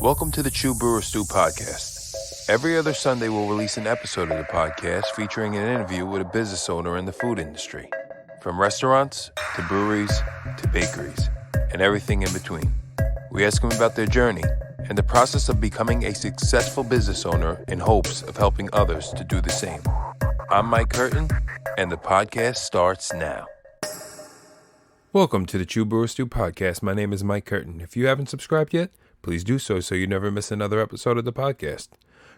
Welcome to the True Brewer Stew podcast. Every other Sunday, we'll release an episode of the podcast featuring an interview with a business owner in the food industry. From restaurants, to breweries, to bakeries, and everything in between. We ask them about their journey and the process of becoming a successful business owner in hopes of helping others to do the same. I'm Mike Curtin, and the podcast starts now. Welcome to the True Brewer Stew podcast. My name is Mike Curtin. If you haven't subscribed yet, please do so you never miss another episode of the podcast.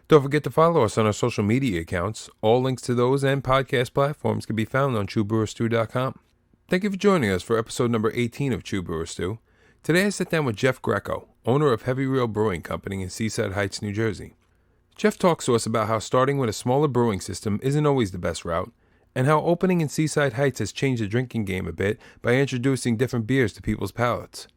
Don't forget to follow us on our social media accounts. All links to those and podcast platforms can be found on TrueBrewerStew.com. Thank you for joining us for episode number 18 of True Brewer Stew. Today I sit down with Jeff Greco, owner of Heavy Reel Brewing Company in Seaside Heights, New Jersey. Jeff talks to us about how starting with a smaller brewing system isn't always the best route, and how opening in Seaside Heights has changed the drinking game a bit by introducing different beers to people's palates.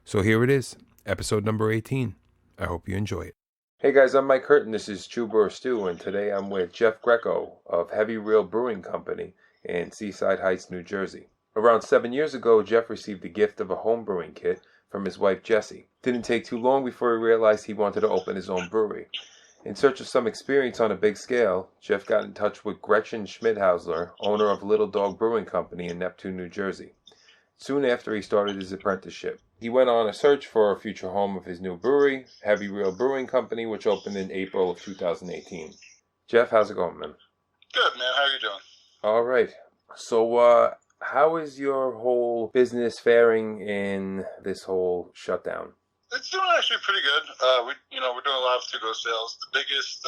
So here it is, episode number 18. I hope you enjoy it. Hey guys, I'm Mike Curtin. This is True Brewer Stew, and today I'm with Jeff Greco of Heavy Reel Brewing Company in Seaside Heights, New Jersey. Around 7 years ago, Jeff received the gift of a home brewing kit from his wife Jessie. Didn't take too long before he realized he wanted to open his own brewery. In search of some experience on a big scale, Jeff got in touch with Gretchen Schmidhausler, owner of Little Dog Brewing Company in Neptune, New Jersey. Soon after, he started his apprenticeship. He went on a search for a future home of his new brewery, Heavy Reel Brewing Company, which opened in April of 2018. Jeff, how's it going, man? Good, man. How are you doing? All right. So, how is your whole business faring in this whole shutdown? It's doing actually pretty good. We're doing a lot of to-go sales. The biggest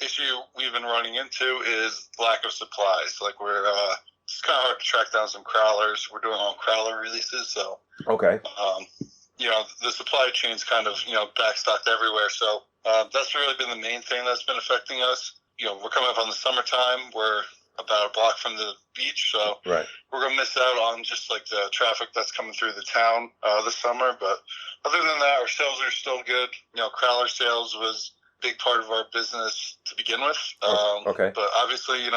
issue we've been running into is lack of supplies. It's kind of hard to track down some crowlers. We're doing all crowler releases, so Okay. The supply chain's kind of backstocked everywhere. So that's really been the main thing that's been affecting us. We're coming up on the summertime. We're about a block from the beach, so Right. we're gonna miss out on just like the traffic that's coming through the town this summer. But other than that, our sales are still good. Crowler sales was a big part of our business to begin with. Okay. But obviously,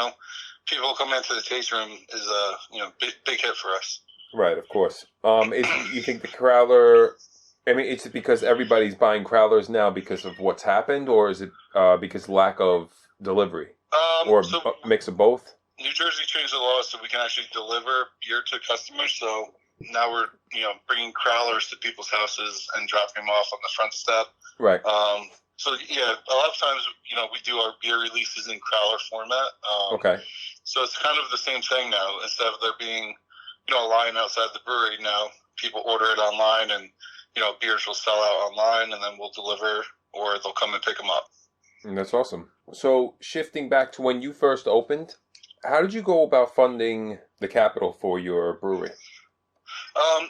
people coming into the taste room is a big hit for us. Right, of course. You think the crowler? I mean, it's because everybody's buying crowlers now because of what's happened, or is it because lack of delivery, or a mix of both? New Jersey changed the law so we can actually deliver beer to customers. So now we're bringing crowlers to people's houses and dropping them off on the front step. Right. So yeah, a lot of times we do our beer releases in crowler format. Okay. So it's kind of the same thing now. Instead of there being a line outside the brewery, now people order it online, and beers will sell out online, and then we'll deliver, or they'll come and pick them up. That's awesome. So shifting back to when you first opened, how did you go about funding the capital for your brewery?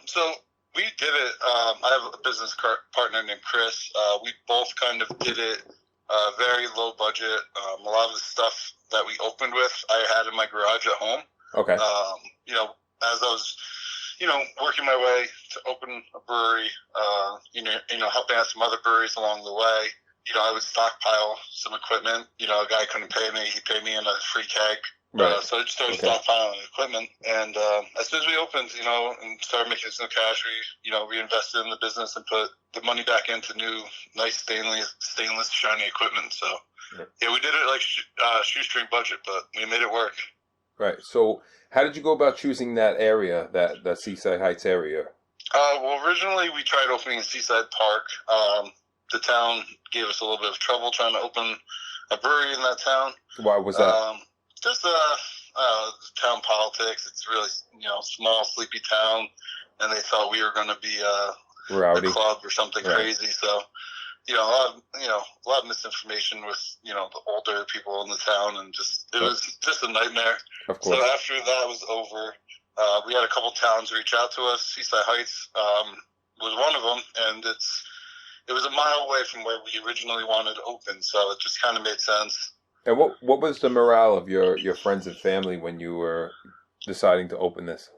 So we did it. I have a business partner named Chris. We both kind of did it very low budget. A lot of the stuff that we opened with, I had in my garage at home. Okay. As I was, working my way to open a brewery, helping out some other breweries along the way, I would stockpile some equipment. A guy couldn't pay me. He paid me in a free keg. Right. So I just started stockpiling equipment. And as soon as we opened, and started making some cash, we, reinvested in the business and put the money back into new, nice stainless, shiny equipment. So, yeah, we did it like shoestring budget, but we made it work. Right. So how did you go about choosing that area, that Seaside Heights area? Well, originally we tried opening in Seaside Park. The town gave us a little bit of trouble trying to open a brewery in that town. Why was that? Just town politics. It's really small, sleepy town, and they thought we were going to be Rowdy. a club or something Right. crazy. So a lot of misinformation with the older people in the town, and it was just a nightmare. Of course. So after that was over, we had a couple towns reach out to us. Seaside Heights was one of them, and it was a mile away from where we originally wanted to open, so it just kind of made sense. And what was the morale of your friends and family when you were deciding to open this?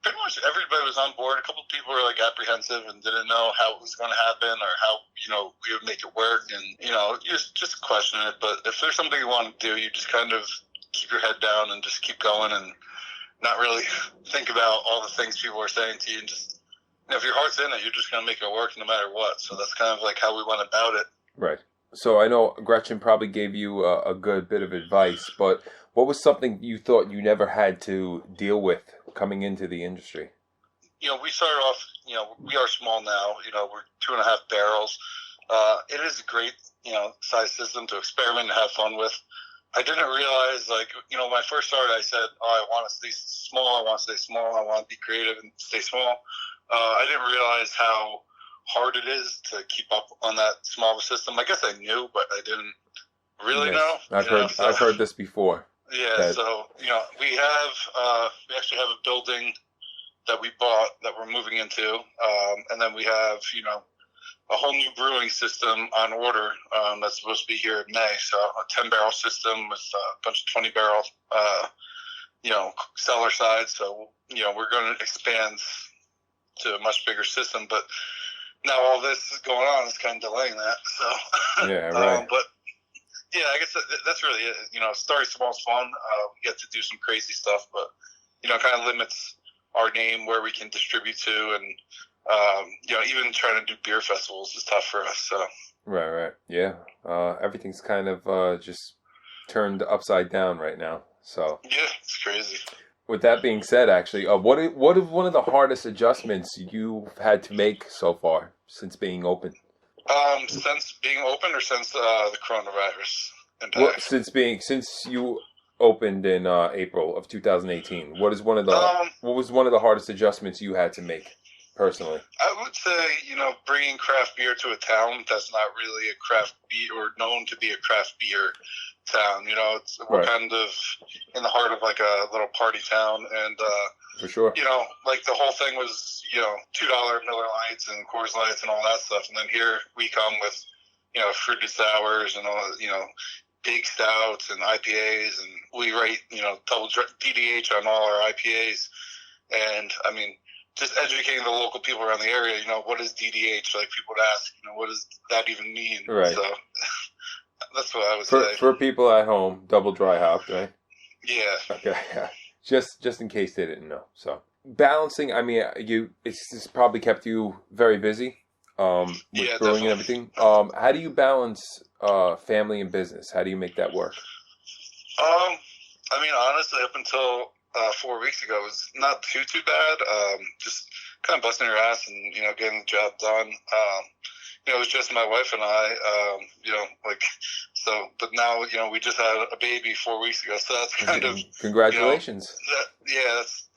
Pretty much everybody was on board. A couple of people were apprehensive and didn't know how it was going to happen or how we would make it work, and just question it. But if there's something you want to do, you just kind of keep your head down and just keep going and not really think about all the things people are saying to you, and just if your heart's in it, you're just going to make it work no matter what. So that's kind of like how we went about it. Right. So I know Gretchen probably gave you a good bit of advice, but what was something you thought you never had to deal with coming into the industry? We started off, we are small now. We're 2.5 barrels. It is a great, size system to experiment and have fun with. I didn't realize, when I first started, I said, I want to stay small. I want to stay small. I want to be creative and stay small. I didn't realize how hard it is to keep up on that small of a system. I guess I knew, but I didn't really know. I've heard this before. Yeah. So, we actually have a building that we bought that we're moving into. And then we have, a whole new brewing system on order that's supposed to be here in May. So a 10-barrel system with a bunch of 20-barrel, cellar side. So, we're going to expand to a much bigger system. But now all this is going on is kind of delaying that. So, yeah, right. But yeah, I guess that's really it. Starting small is fun. We get to do some crazy stuff, but, kind of limits our name where we can distribute to, and even trying to do beer festivals is tough for us. So right, yeah. Everything's kind of just turned upside down right now. So yeah, it's crazy. With that being said, actually, what is one of the hardest adjustments you've had to make so far since being open? Since being open, or since the coronavirus impact? Well, since you opened in April of 2018. What was one of the hardest adjustments you had to make personally? I would say, bringing craft beer to a town that's not really a craft beer or known to be a craft beer town. We're right. kind of in the heart of like a little party town, and for sure, like the whole thing was, $2 Miller Lights and Coors Lights and all that stuff, and then here we come with, fruited sours and all, big stouts and IPAs, and we rate, double DDH on all our IPAs. And I mean, just educating the local people around the area, what is DDH? Like, people would ask, what does that even mean? Right. So that's what I would say. For people at home, double dry hopped, right? Yeah. Okay. Just in case they didn't know. So balancing, I mean, it's probably kept you very busy. With yeah, brewing definitely. and everything. How do you balance family and business? How do you make that work? I mean, honestly, up until 4 weeks ago, it was not too bad. Just kind of busting your ass and getting the job done. It was just my wife and I. So. But now we just had a baby 4 weeks ago, so that's kind of congratulations.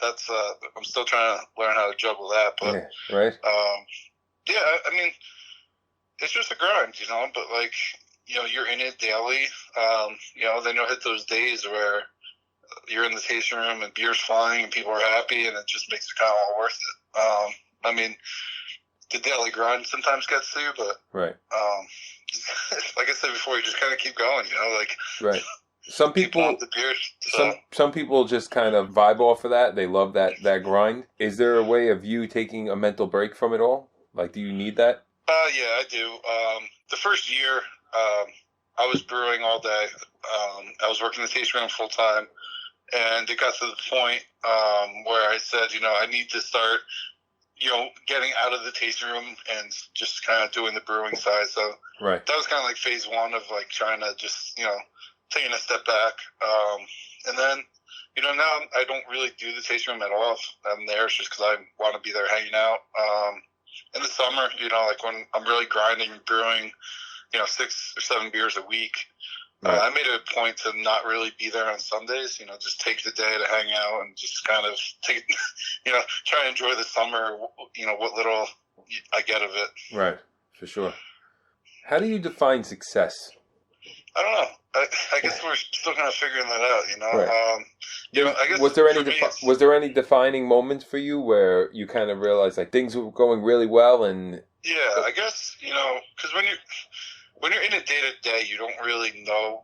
That's I'm still trying to learn how to juggle that, but yeah, right. Yeah, I mean, it's just a grind, but like, you're in it daily. Then you'll hit those days where you're in the tasting room and beer's flying and people are happy, and it just makes it kind of all worth it. I mean, the daily grind sometimes gets to you, but right. Like I said before, you just kind of keep going, right. Some people want the beer. So. Some people just kind of vibe off of that. They love that grind. Is there a way of you taking a mental break from it all? Like, do you need that? Yeah, I do. The first year, I was brewing all day. I was working the tasting room full time, and it got to the point where I said, I need to start, getting out of the tasting room and just kind of doing the brewing side. So right. That was kind of like phase one of like trying to just, taking a step back. And then, now I don't really do the tasting room at all. If I'm there, it's just because I want to be there hanging out. In the summer, like when I'm really grinding and brewing, 6 or 7 beers a week, right. I made it a point to not really be there on Sundays, just take the day to hang out and just kind of take, try and enjoy the summer, what little I get of it. Right, for sure. How do you define success? I don't know. I guess we're still kind of figuring that out, Right. I guess was there any defining moments for you where you kind of realized like things were going really well and? Yeah, I guess because when you're in it day to day, you don't really know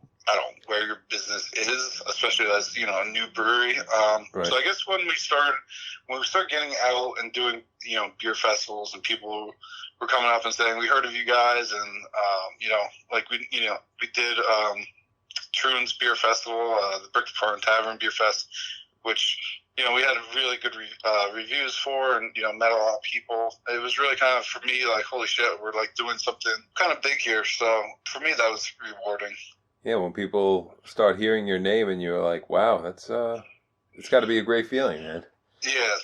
where your business is, especially as a new brewery. Right. So I guess when we start getting out and doing beer festivals and people were coming up and saying we heard of you guys, and we did Troon's Beer Festival, the Brick Farm Tavern Beer Fest, which we had really good reviews for, and met a lot of people. It was really kind of, for me, like, holy shit, we're like doing something kind of big here. So for me, that was rewarding. Yeah, when people start hearing your name and you're like, wow, that's it's got to be a great feeling, man. Yeah,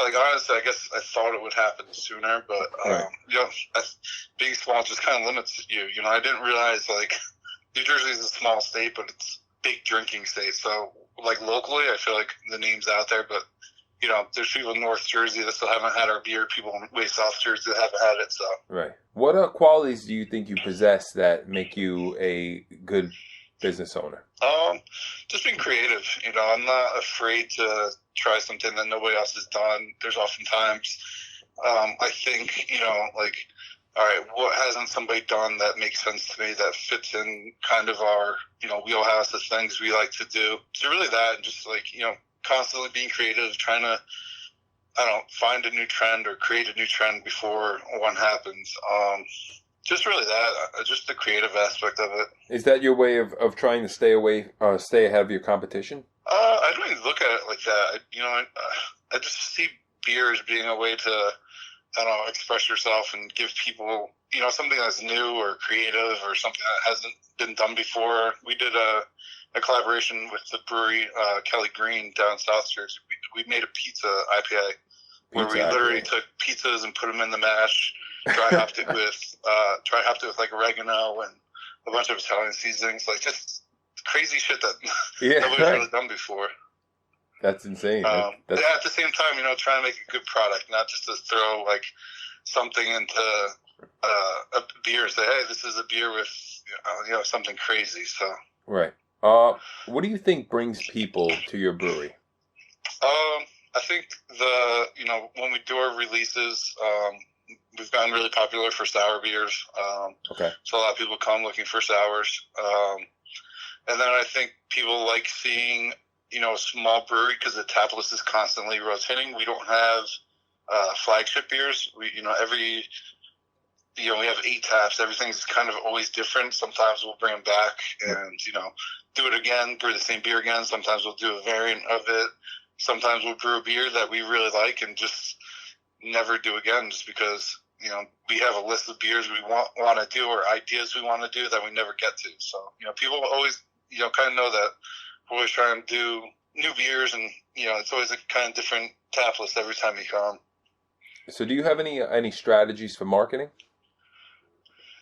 like, honestly, I guess I thought it would happen sooner, but Right. being small just kind of limits you. I didn't realize, like, New Jersey is a small state, but it's a big drinking state. So, like, locally, I feel like the name's out there, but there's people in North Jersey that still haven't had our beer. People in way South Jersey that haven't had it. So, Right. What qualities do you think you possess that make you a good business owner? just being creative. I'm not afraid to try something that nobody else has done. There's oftentimes, I think, like, all right, what hasn't somebody done that makes sense to me, that fits in kind of our, wheelhouse of things we like to do. So really that, and just like, constantly being creative, trying to, I don't know, find a new trend or create a new trend before one happens. Just really that, just the creative aspect of it. Is that your way of trying to stay ahead of your competition? I don't even look at it like that. I just see beer as being a way to, I don't know, express yourself and give people, something that's new or creative or something that hasn't been done before. We did a collaboration with the brewery, Kelly Green, down South Jersey. We made a pizza IPA where we literally took pizzas and put them in the mash, dry hopped it with like oregano and a bunch of Italian seasonings, like just crazy shit that nobody's really done before. That's insane. Yeah, at the same time, trying to make a good product, not just to throw like something into a beer and say, hey, this is a beer with something crazy. So right. What do you think brings people to your brewery? I think when we do our releases, we've gotten really popular for sour beers. Okay. So a lot of people come looking for sours. And then I think people like seeing, a small brewery because the tap list is constantly rotating. We don't have flagship beers. We have 8 taps. Everything's kind of always different. Sometimes we'll bring them back and, do it again, brew the same beer again. Sometimes we'll do a variant of it. Sometimes we'll brew a beer that we really like and just never do again just because, we have a list of beers we want to do or ideas we want to do that we never get to. So, people always, kind of know that we're always trying to do new beers and, it's always a kind of different tap list every time you come. So do you have any strategies for marketing?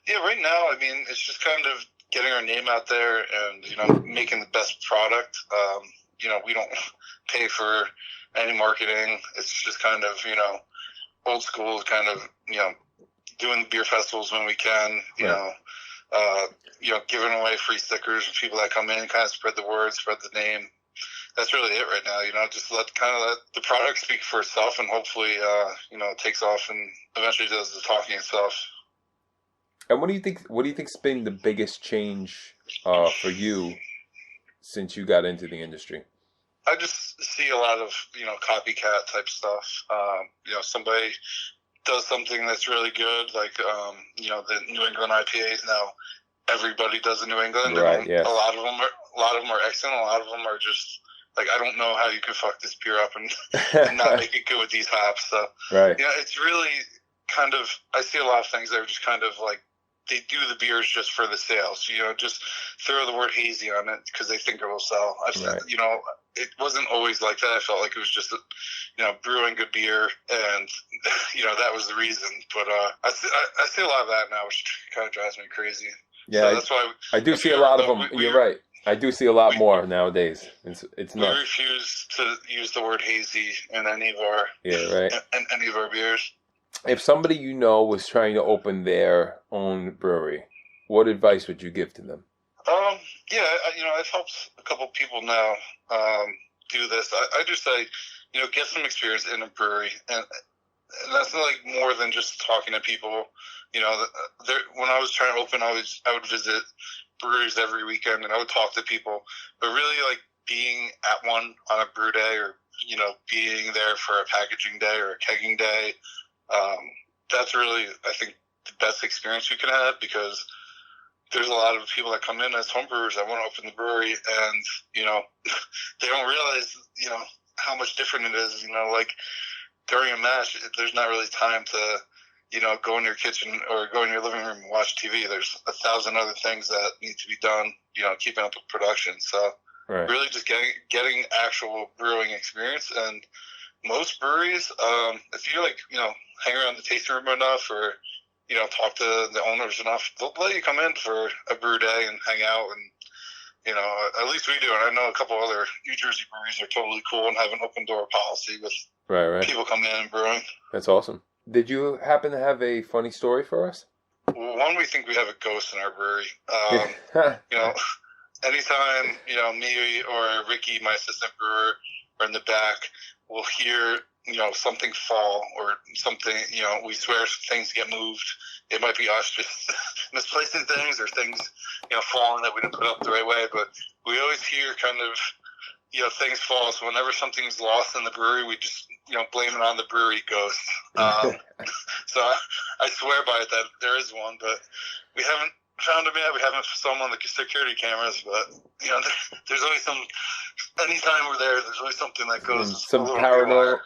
Yeah, right now, it's just kind of getting our name out there and, making the best product. We don't pay for any marketing. It's just kind of, old school, kind of, doing beer festivals when we can, giving away free stickers for people that come in, kind of spread the word, spread the name. That's really it right now, just let the product speak for itself and hopefully, it takes off and eventually does the talking itself. And what do you think's been the biggest change for you since you got into the industry? I just see a lot of, copycat type stuff. Somebody does something that's really good, like, the New England IPAs now. Everybody does a New England. Right, yes. A lot of them are excellent. A lot of them are just like, I don't know how you could fuck this beer up and not make it good with these hops. So, right. It's really kind of, I see a lot of things that are just kind of like, they do the beers just for the sales. Just throw the word hazy on it because they think it will sell. Right. It wasn't always like that. I felt like it was just, brewing good beer, and that was the reason. But I see a lot of that now, which kind of drives me crazy. Yeah, so that's why I do see a lot of them. You're right. I do see a lot more nowadays. It's nuts. We refuse to use the word hazy in any of our in any of our beers. If somebody was trying to open their own brewery, what advice would you give to them? I've helped a couple people now do this. I just say, get some experience in a brewery, and that's like more than just talking to people. When I was trying to open, I would visit breweries every weekend, and I would talk to people. But really, like, being at one on a brew day, or being there for a packaging day or a kegging day, that's really, I think, the best experience you can have, because there's a lot of people that come in as home brewers that want to open the brewery, and they don't realize how much different it is. Like during a match, there's not really time to, go in your kitchen or go in your living room and watch TV. There's 1,000 other things that need to be done, keeping up with production. So really just getting actual brewing experience. And most breweries, if you hang around the tasting room enough or, talk to the owners enough, they'll let you come in for a brew day and hang out. And, at least we do. And I know a couple other New Jersey breweries are totally cool and have an open door policy with people coming in and brewing. That's awesome. Did you happen to have a funny story for us? Well, one, we think we have a ghost in our brewery. Anytime, me or Ricky, my assistant brewer, are in the back, we'll hear, something fall or something, we swear things get moved. It might be us just misplacing things or things, falling that we didn't put up the right way. But we always hear kind of, things fall. So whenever something's lost in the brewery, we just, blame it on the brewery ghost. So I swear by it that there is one, but we haven't found him yet. We haven't filmed on the security cameras, but there's always anytime we're there, there's always something that goes some paranormal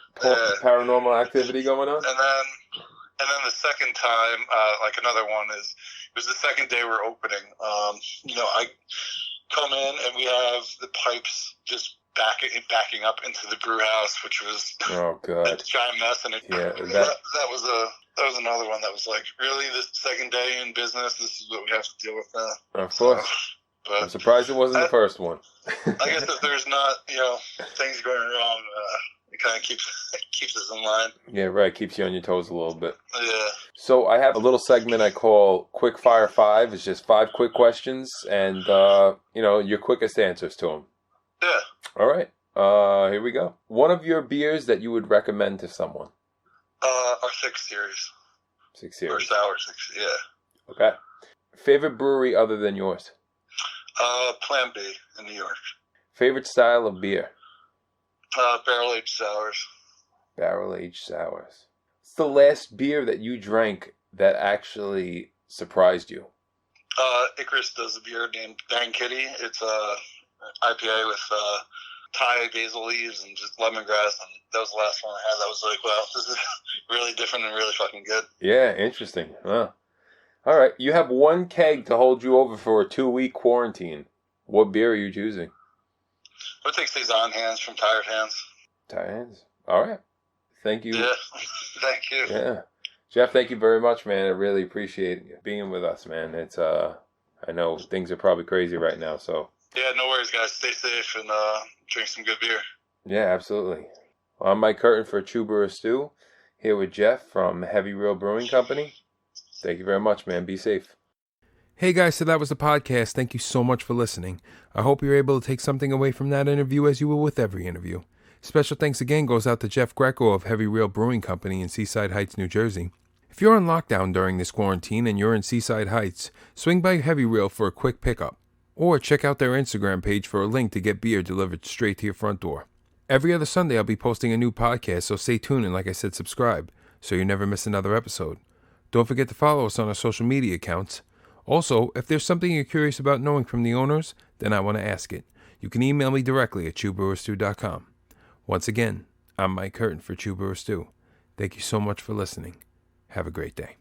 activity going on. And then the second time, like another one it was the second day we're opening. I come in and we have the pipes just backing up into the brew house, which was a giant mess. And that was another one that was like, really, this second day in business, this is what we have to deal with now. Of course. But I'm surprised it wasn't the first one. I guess if there's not, things going wrong, it kind of keeps us in line. Yeah, right. Keeps you on your toes a little bit. Yeah. So I have a little segment I call Quick Fire 5. It's just 5 quick questions and, your quickest answers to them. Yeah. All right. Here we go. One of your beers that you would recommend to someone? Our 6 series. 6 series. Or sour 6, yeah. Okay. Favorite brewery other than yours? Plan B in New York. Favorite style of beer? Barrel-aged sours. Barrel-aged sours. What's the last beer that you drank that actually surprised you? Icarus does a beer named Bang Kitty. It's a IPA with Thai basil leaves and just lemongrass, and that was the last one I had. That was like, wow, this is really different and really fucking good. Yeah, interesting. Huh. All right, you have 1 keg to hold you over for a 2-week quarantine. What beer are you choosing? I would take Saison Hands from Tired Hands. Tired Hands. All right. Thank you. Yeah, thank you. Yeah. Jeff, thank you very much, man. I really appreciate being with us, man. It's I know things are probably crazy right now, so. Yeah, no worries, guys. Stay safe and drink some good beer. Yeah, absolutely. Well, I'm Mike Curtin for True Brewer Stew, here with Jeff from Heavy Reel Brewing Company. Thank you very much, man. Be safe. Hey, guys, so that was the podcast. Thank you so much for listening. I hope you're able to take something away from that interview as you will with every interview. Special thanks again goes out to Jeff Greco of Heavy Reel Brewing Company in Seaside Heights, New Jersey. If you're on lockdown during this quarantine and you're in Seaside Heights, swing by Heavy Reel for a quick pickup. Or check out their Instagram page for a link to get beer delivered straight to your front door. Every other Sunday I'll be posting a new podcast, so stay tuned and like I said, subscribe, so you never miss another episode. Don't forget to follow us on our social media accounts. Also, if there's something you're curious about knowing from the owners, then I want to ask it. You can email me directly at chewbrewerstew.com. Once again, I'm Mike Curtin for True Brewer Stew. Thank you so much for listening. Have a great day.